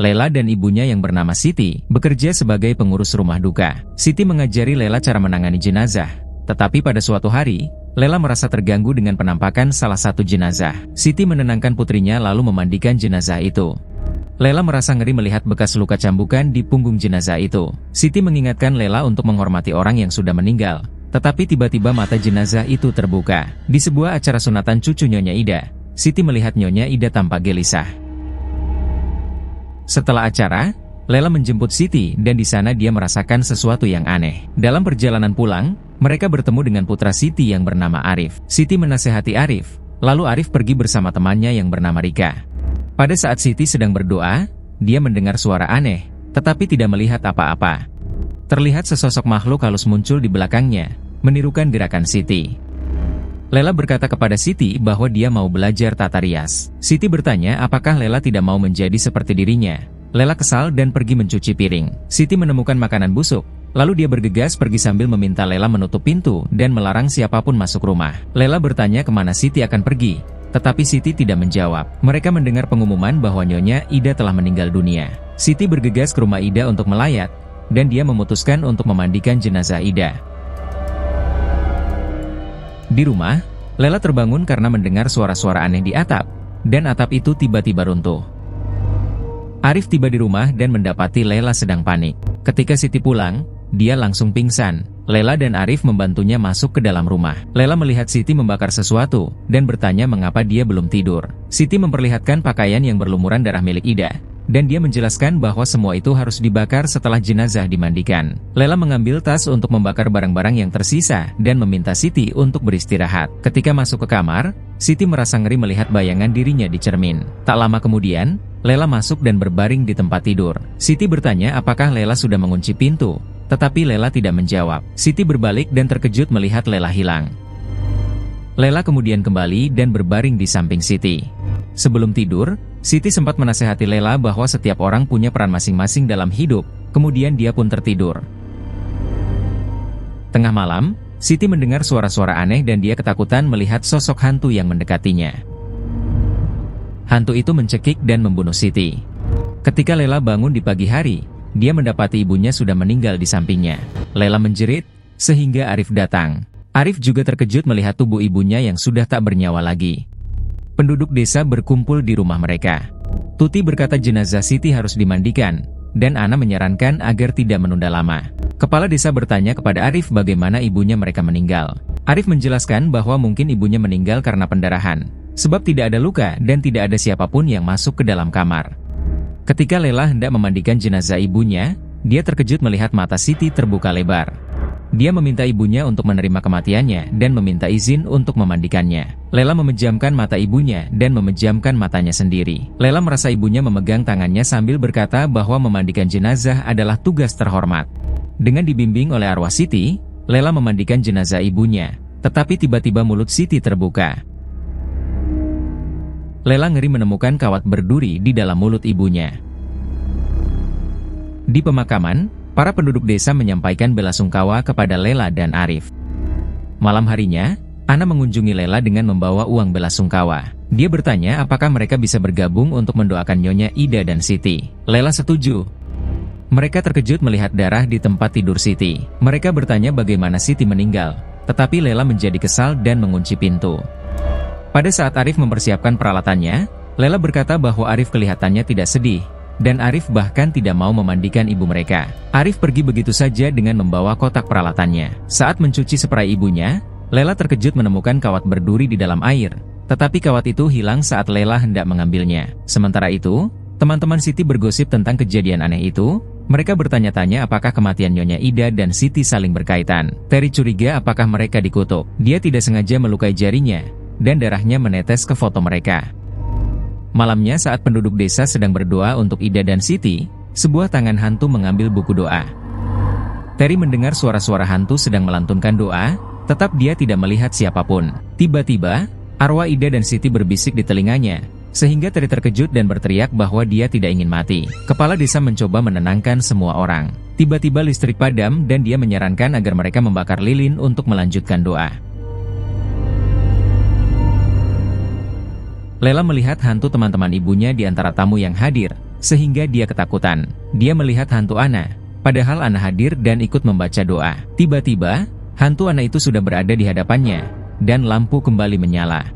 Lela dan ibunya yang bernama Siti bekerja sebagai pengurus rumah duka. Siti mengajari Lela cara menangani jenazah. Tetapi pada suatu hari, Lela merasa terganggu dengan penampakan salah satu jenazah. Siti menenangkan putrinya lalu memandikan jenazah itu. Lela merasa ngeri melihat bekas luka cambukan di punggung jenazah itu. Siti mengingatkan Lela untuk menghormati orang yang sudah meninggal. Tetapi tiba-tiba mata jenazah itu terbuka. Di sebuah acara sunatan cucu Nyonya Ida, Siti melihat Nyonya Ida tampak gelisah. Setelah acara, Lela menjemput Siti dan di sana dia merasakan sesuatu yang aneh. Dalam perjalanan pulang, mereka bertemu dengan putra Siti yang bernama Arif. Siti menasehati Arif, lalu Arif pergi bersama temannya yang bernama Rika. Pada saat Siti sedang berdoa, dia mendengar suara aneh, tetapi tidak melihat apa-apa. Terlihat sesosok makhluk halus muncul di belakangnya, menirukan gerakan Siti. Lela berkata kepada Siti bahwa dia mau belajar tata rias. Siti bertanya apakah Lela tidak mau menjadi seperti dirinya. Lela kesal dan pergi mencuci piring. Siti menemukan makanan busuk, lalu dia bergegas pergi sambil meminta Lela menutup pintu dan melarang siapapun masuk rumah. Lela bertanya kemana Siti akan pergi, tetapi Siti tidak menjawab. Mereka mendengar pengumuman bahwa Nyonya Ida telah meninggal dunia. Siti bergegas ke rumah Ida untuk melayat, dan dia memutuskan untuk memandikan jenazah Ida. Di rumah, Lela terbangun karena mendengar suara-suara aneh di atap, dan atap itu tiba-tiba runtuh. Arif tiba di rumah dan mendapati Lela sedang panik. Ketika Siti pulang, dia langsung pingsan. Lela dan Arif membantunya masuk ke dalam rumah. Lela melihat Siti membakar sesuatu, dan bertanya mengapa dia belum tidur. Siti memperlihatkan pakaian yang berlumuran darah milik Ida, dan dia menjelaskan bahwa semua itu harus dibakar setelah jenazah dimandikan. Lela mengambil tas untuk membakar barang-barang yang tersisa dan meminta Siti untuk beristirahat. Ketika masuk ke kamar, Siti merasa ngeri melihat bayangan dirinya di cermin. Tak lama kemudian, Lela masuk dan berbaring di tempat tidur. Siti bertanya apakah Lela sudah mengunci pintu, tetapi Lela tidak menjawab. Siti berbalik dan terkejut melihat Lela hilang. Lela kemudian kembali dan berbaring di samping Siti. Sebelum tidur, Siti sempat menasehati Lela bahwa setiap orang punya peran masing-masing dalam hidup, kemudian dia pun tertidur. Tengah malam, Siti mendengar suara-suara aneh dan dia ketakutan melihat sosok hantu yang mendekatinya. Hantu itu mencekik dan membunuh Siti. Ketika Lela bangun di pagi hari, dia mendapati ibunya sudah meninggal di sampingnya. Lela menjerit, sehingga Arif datang. Arif juga terkejut melihat tubuh ibunya yang sudah tak bernyawa lagi. Penduduk desa berkumpul di rumah mereka. Tuti berkata jenazah Siti harus dimandikan, dan Ana menyarankan agar tidak menunda lama. Kepala desa bertanya kepada Arif bagaimana ibunya mereka meninggal. Arif menjelaskan bahwa mungkin ibunya meninggal karena pendarahan, sebab tidak ada luka dan tidak ada siapapun yang masuk ke dalam kamar. Ketika Lela hendak memandikan jenazah ibunya, dia terkejut melihat mata Siti terbuka lebar. Dia meminta ibunya untuk menerima kematiannya dan meminta izin untuk memandikannya. Lela memejamkan mata ibunya dan memejamkan matanya sendiri. Lela merasa ibunya memegang tangannya sambil berkata bahwa memandikan jenazah adalah tugas terhormat. Dengan dibimbing oleh arwah Siti, Lela memandikan jenazah ibunya, tetapi tiba-tiba mulut Siti terbuka. Lela ngeri menemukan kawat berduri di dalam mulut ibunya. Di pemakaman, para penduduk desa menyampaikan belasungkawa kepada Lela dan Arif. Malam harinya, Ana mengunjungi Lela dengan membawa uang belasungkawa. Dia bertanya apakah mereka bisa bergabung untuk mendoakan Nyonya Ida dan Siti. Lela setuju. Mereka terkejut melihat darah di tempat tidur Siti. Mereka bertanya bagaimana Siti meninggal, tetapi Lela menjadi kesal dan mengunci pintu. Pada saat Arif mempersiapkan peralatannya, Lela berkata bahwa Arif kelihatannya tidak sedih, dan Arif bahkan tidak mau memandikan ibu mereka. Arif pergi begitu saja dengan membawa kotak peralatannya. Saat mencuci spray ibunya, Lela terkejut menemukan kawat berduri di dalam air, tetapi kawat itu hilang saat Lela hendak mengambilnya. Sementara itu, teman-teman Siti bergosip tentang kejadian aneh itu. Mereka bertanya-tanya apakah kematian Nyonya Ida dan Siti saling berkaitan. Terry curiga apakah mereka dikutuk. Dia tidak sengaja melukai jarinya, dan darahnya menetes ke foto mereka. Malamnya saat penduduk desa sedang berdoa untuk Ida dan Siti, sebuah tangan hantu mengambil buku doa. Terry mendengar suara-suara hantu sedang melantunkan doa, tetap dia tidak melihat siapapun. Tiba-tiba, arwah Ida dan Siti berbisik di telinganya, sehingga Terry terkejut dan berteriak bahwa dia tidak ingin mati. Kepala desa mencoba menenangkan semua orang. Tiba-tiba listrik padam dan dia menyarankan agar mereka membakar lilin untuk melanjutkan doa. Lela melihat hantu teman-teman ibunya di antara tamu yang hadir, sehingga dia ketakutan. Dia melihat hantu Ana, padahal Ana hadir dan ikut membaca doa. Tiba-tiba, hantu Ana itu sudah berada di hadapannya, dan lampu kembali menyala.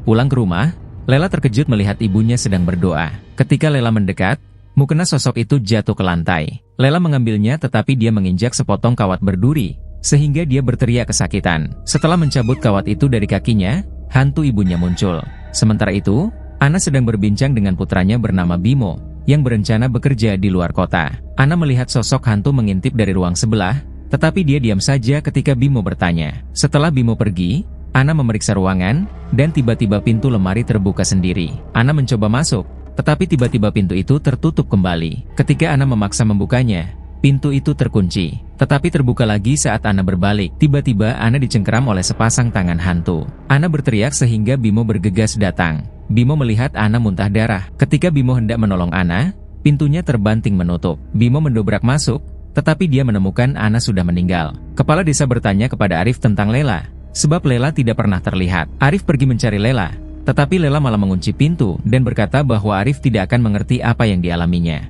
Pulang ke rumah, Lela terkejut melihat ibunya sedang berdoa. Ketika Lela mendekat, mukena sosok itu jatuh ke lantai. Lela mengambilnya tetapi dia menginjak sepotong kawat berduri, sehingga dia berteriak kesakitan. Setelah mencabut kawat itu dari kakinya, hantu ibunya muncul. Sementara itu, Ana sedang berbincang dengan putranya bernama Bimo, yang berencana bekerja di luar kota. Ana melihat sosok hantu mengintip dari ruang sebelah, tetapi dia diam saja ketika Bimo bertanya. Setelah Bimo pergi, Ana memeriksa ruangan, dan tiba-tiba pintu lemari terbuka sendiri. Ana mencoba masuk, tetapi tiba-tiba pintu itu tertutup kembali. Ketika Ana memaksa membukanya, pintu itu terkunci, tetapi terbuka lagi saat Ana berbalik. Tiba-tiba Ana dicengkeram oleh sepasang tangan hantu. Ana berteriak sehingga Bimo bergegas datang. Bimo melihat Ana muntah darah. Ketika Bimo hendak menolong Ana, pintunya terbanting menutup. Bimo mendobrak masuk, tetapi dia menemukan Ana sudah meninggal. Kepala desa bertanya kepada Arif tentang Lela, sebab Lela tidak pernah terlihat. Arif pergi mencari Lela, tetapi Lela malah mengunci pintu dan berkata bahwa Arif tidak akan mengerti apa yang dialaminya.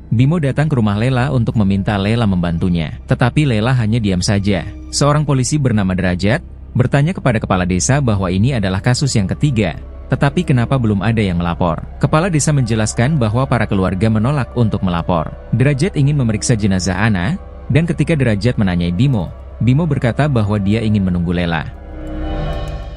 Bimo datang ke rumah Lela untuk meminta Lela membantunya, tetapi Lela hanya diam saja. Seorang polisi bernama Derajat bertanya kepada kepala desa bahwa ini adalah kasus yang ketiga, tetapi kenapa belum ada yang melapor? Kepala desa menjelaskan bahwa para keluarga menolak untuk melapor. Derajat ingin memeriksa jenazah Ana, dan ketika Derajat menanyai Bimo, Bimo berkata bahwa dia ingin menunggu Lela.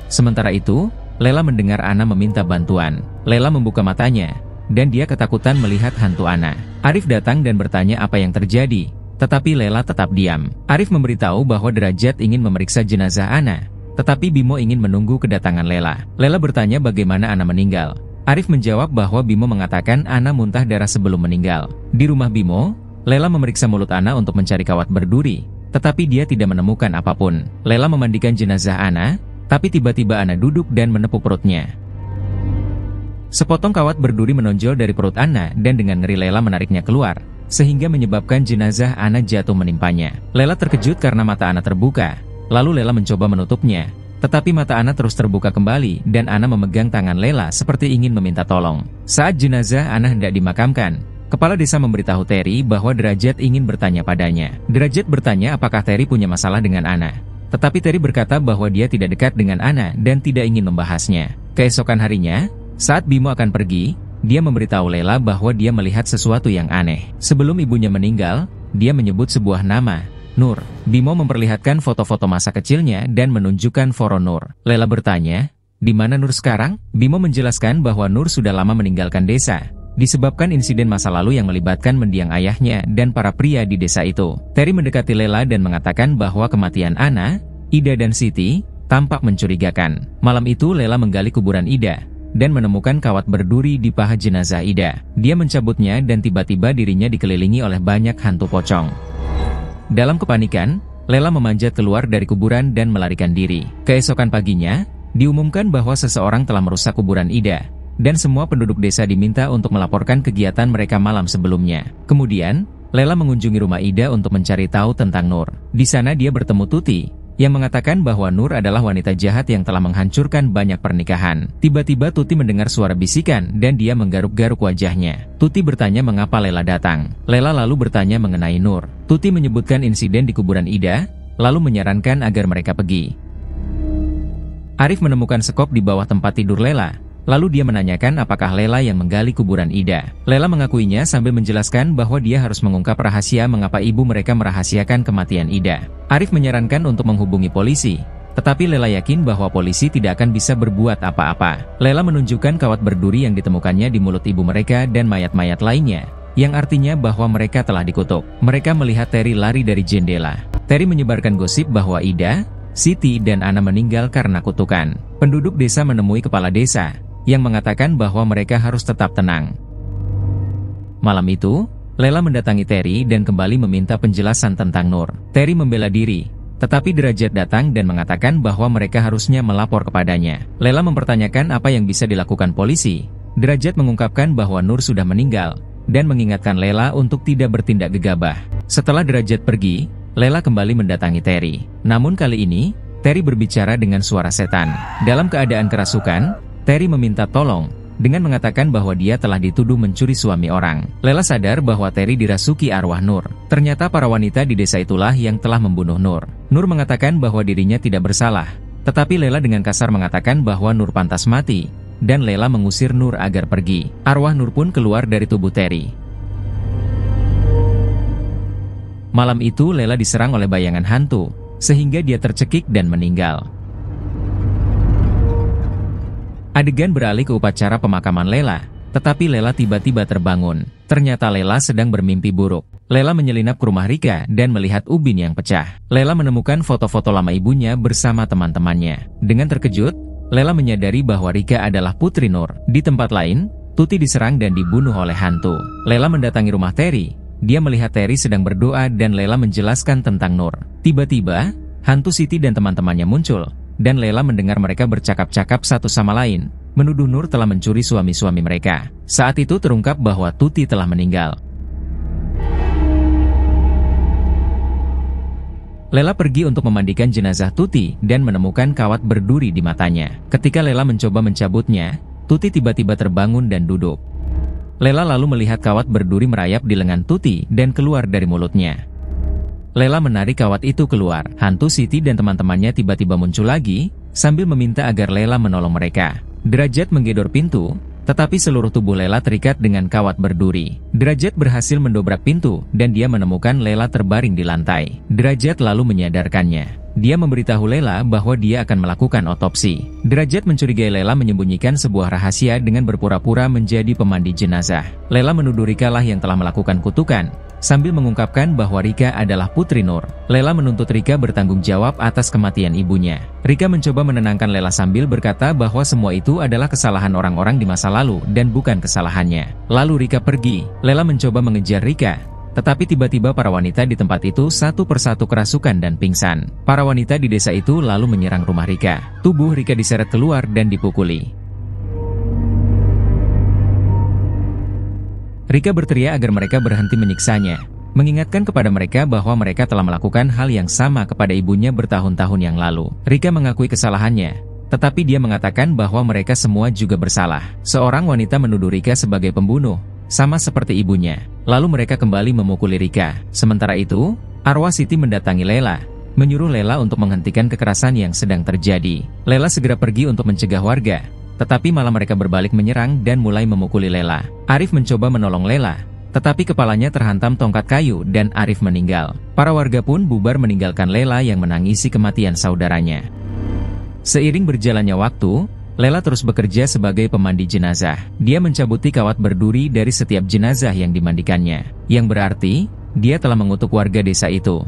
Sementara itu, Lela mendengar Ana meminta bantuan. Lela membuka matanya, dan dia ketakutan melihat hantu Ana. Arif datang dan bertanya apa yang terjadi, tetapi Lela tetap diam. Arif memberitahu bahwa Derajat ingin memeriksa jenazah Ana, tetapi Bimo ingin menunggu kedatangan Lela. Lela bertanya bagaimana Ana meninggal. Arif menjawab bahwa Bimo mengatakan Ana muntah darah sebelum meninggal. Di rumah Bimo, Lela memeriksa mulut Ana untuk mencari kawat berduri, tetapi dia tidak menemukan apapun. Lela memandikan jenazah Ana, tapi tiba-tiba Ana duduk dan menepuk perutnya. Sepotong kawat berduri menonjol dari perut Ana dan dengan ngeri Lela menariknya keluar, sehingga menyebabkan jenazah Ana jatuh menimpanya. Lela terkejut karena mata Ana terbuka, lalu Lela mencoba menutupnya, tetapi mata Ana terus terbuka kembali dan Ana memegang tangan Lela seperti ingin meminta tolong. Saat jenazah Ana hendak dimakamkan, kepala desa memberitahu Terry bahwa Derajat ingin bertanya padanya. Derajat bertanya apakah Terry punya masalah dengan Ana, tetapi Terry berkata bahwa dia tidak dekat dengan Ana dan tidak ingin membahasnya. Keesokan harinya, saat Bimo akan pergi, dia memberitahu Lela bahwa dia melihat sesuatu yang aneh. Sebelum ibunya meninggal, dia menyebut sebuah nama, Nur. Bimo memperlihatkan foto-foto masa kecilnya dan menunjukkan foto Nur. Lela bertanya, di mana Nur sekarang? Bimo menjelaskan bahwa Nur sudah lama meninggalkan desa, disebabkan insiden masa lalu yang melibatkan mendiang ayahnya dan para pria di desa itu. Terry mendekati Lela dan mengatakan bahwa kematian Ana, Ida dan Siti tampak mencurigakan. Malam itu Lela menggali kuburan Ida dan menemukan kawat berduri di paha jenazah Ida. Dia mencabutnya dan tiba-tiba dirinya dikelilingi oleh banyak hantu pocong. Dalam kepanikan, Lela memanjat keluar dari kuburan dan melarikan diri. Keesokan paginya, diumumkan bahwa seseorang telah merusak kuburan Ida, dan semua penduduk desa diminta untuk melaporkan kegiatan mereka malam sebelumnya. Kemudian, Lela mengunjungi rumah Ida untuk mencari tahu tentang Nur. Di sana dia bertemu Tuti, yang mengatakan bahwa Nur adalah wanita jahat yang telah menghancurkan banyak pernikahan. Tiba-tiba Tuti mendengar suara bisikan dan dia menggaruk-garuk wajahnya. Tuti bertanya mengapa Lela datang. Lela lalu bertanya mengenai Nur. Tuti menyebutkan insiden di kuburan Ida, lalu menyarankan agar mereka pergi. Arif menemukan sekop di bawah tempat tidur Lela. Lalu dia menanyakan apakah Lela yang menggali kuburan Ida. Lela mengakuinya sambil menjelaskan bahwa dia harus mengungkap rahasia mengapa ibu mereka merahasiakan kematian Ida. Arif menyarankan untuk menghubungi polisi, tetapi Lela yakin bahwa polisi tidak akan bisa berbuat apa-apa. Lela menunjukkan kawat berduri yang ditemukannya di mulut ibu mereka dan mayat-mayat lainnya, yang artinya bahwa mereka telah dikutuk. Mereka melihat Terry lari dari jendela. Terry menyebarkan gosip bahwa Ida, Siti dan Ana meninggal karena kutukan. Penduduk desa menemui kepala desa, yang mengatakan bahwa mereka harus tetap tenang. Malam itu, Lela mendatangi Terry dan kembali meminta penjelasan tentang Nur. Terry membela diri, tetapi Derajat datang dan mengatakan bahwa mereka harusnya melapor kepadanya. Lela mempertanyakan apa yang bisa dilakukan polisi. Derajat mengungkapkan bahwa Nur sudah meninggal, dan mengingatkan Lela untuk tidak bertindak gegabah. Setelah Derajat pergi, Lela kembali mendatangi Terry. Namun kali ini, Terry berbicara dengan suara setan. Dalam keadaan kerasukan, Terry meminta tolong, dengan mengatakan bahwa dia telah dituduh mencuri suami orang. Lela sadar bahwa Terry dirasuki arwah Nur. Ternyata para wanita di desa itulah yang telah membunuh Nur. Nur mengatakan bahwa dirinya tidak bersalah, tetapi Lela dengan kasar mengatakan bahwa Nur pantas mati, dan Lela mengusir Nur agar pergi. Arwah Nur pun keluar dari tubuh Terry. Malam itu Lela diserang oleh bayangan hantu, sehingga dia tercekik dan meninggal. Adegan beralih ke upacara pemakaman Lela, tetapi Lela tiba-tiba terbangun. Ternyata Lela sedang bermimpi buruk. Lela menyelinap ke rumah Rika dan melihat ubin yang pecah. Lela menemukan foto-foto lama ibunya bersama teman-temannya. Dengan terkejut, Lela menyadari bahwa Rika adalah putri Nur. Di tempat lain, Tuti diserang dan dibunuh oleh hantu. Lela mendatangi rumah Terry. Dia melihat Terry sedang berdoa dan Lela menjelaskan tentang Nur. Tiba-tiba, hantu Siti dan teman-temannya muncul, dan Lela mendengar mereka bercakap-cakap satu sama lain, menuduh Nur telah mencuri suami-suami mereka. Saat itu terungkap bahwa Tuti telah meninggal. Lela pergi untuk memandikan jenazah Tuti dan menemukan kawat berduri di matanya. Ketika Lela mencoba mencabutnya, Tuti tiba-tiba terbangun dan duduk. Lela lalu melihat kawat berduri merayap di lengan Tuti dan keluar dari mulutnya. Lela menarik kawat itu keluar. Hantu Siti dan teman-temannya tiba-tiba muncul lagi, sambil meminta agar Lela menolong mereka. Derajat menggedor pintu, tetapi seluruh tubuh Lela terikat dengan kawat berduri. Derajat berhasil mendobrak pintu, dan dia menemukan Lela terbaring di lantai. Derajat lalu menyadarkannya. Dia memberitahu Lela bahwa dia akan melakukan otopsi. Derajat mencurigai Lela menyembunyikan sebuah rahasia dengan berpura-pura menjadi pemandi jenazah. Lela menuduh Rika lah yang telah melakukan kutukan, sambil mengungkapkan bahwa Rika adalah putri Nur. Lela menuntut Rika bertanggung jawab atas kematian ibunya. Rika mencoba menenangkan Lela sambil berkata bahwa semua itu adalah kesalahan orang-orang di masa lalu dan bukan kesalahannya. Lalu Rika pergi. Lela mencoba mengejar Rika, tetapi tiba-tiba para wanita di tempat itu satu persatu kerasukan dan pingsan. Para wanita di desa itu lalu menyerang rumah Rika. Tubuh Rika diseret keluar dan dipukuli. Rika berteriak agar mereka berhenti menyiksanya, mengingatkan kepada mereka bahwa mereka telah melakukan hal yang sama kepada ibunya bertahun-tahun yang lalu. Rika mengakui kesalahannya, tetapi dia mengatakan bahwa mereka semua juga bersalah. Seorang wanita menuduh Rika sebagai pembunuh, sama seperti ibunya. Lalu mereka kembali memukuli Rika. Sementara itu, arwah Siti mendatangi Lela, menyuruh Lela untuk menghentikan kekerasan yang sedang terjadi. Lela segera pergi untuk mencegah warga, tetapi malah mereka berbalik menyerang dan mulai memukuli Lela. Arif mencoba menolong Lela, tetapi kepalanya terhantam tongkat kayu dan Arif meninggal. Para warga pun bubar meninggalkan Lela yang menangisi kematian saudaranya. Seiring berjalannya waktu, Lela terus bekerja sebagai pemandi jenazah. Dia mencabuti kawat berduri dari setiap jenazah yang dimandikannya, yang berarti dia telah mengutuk warga desa itu.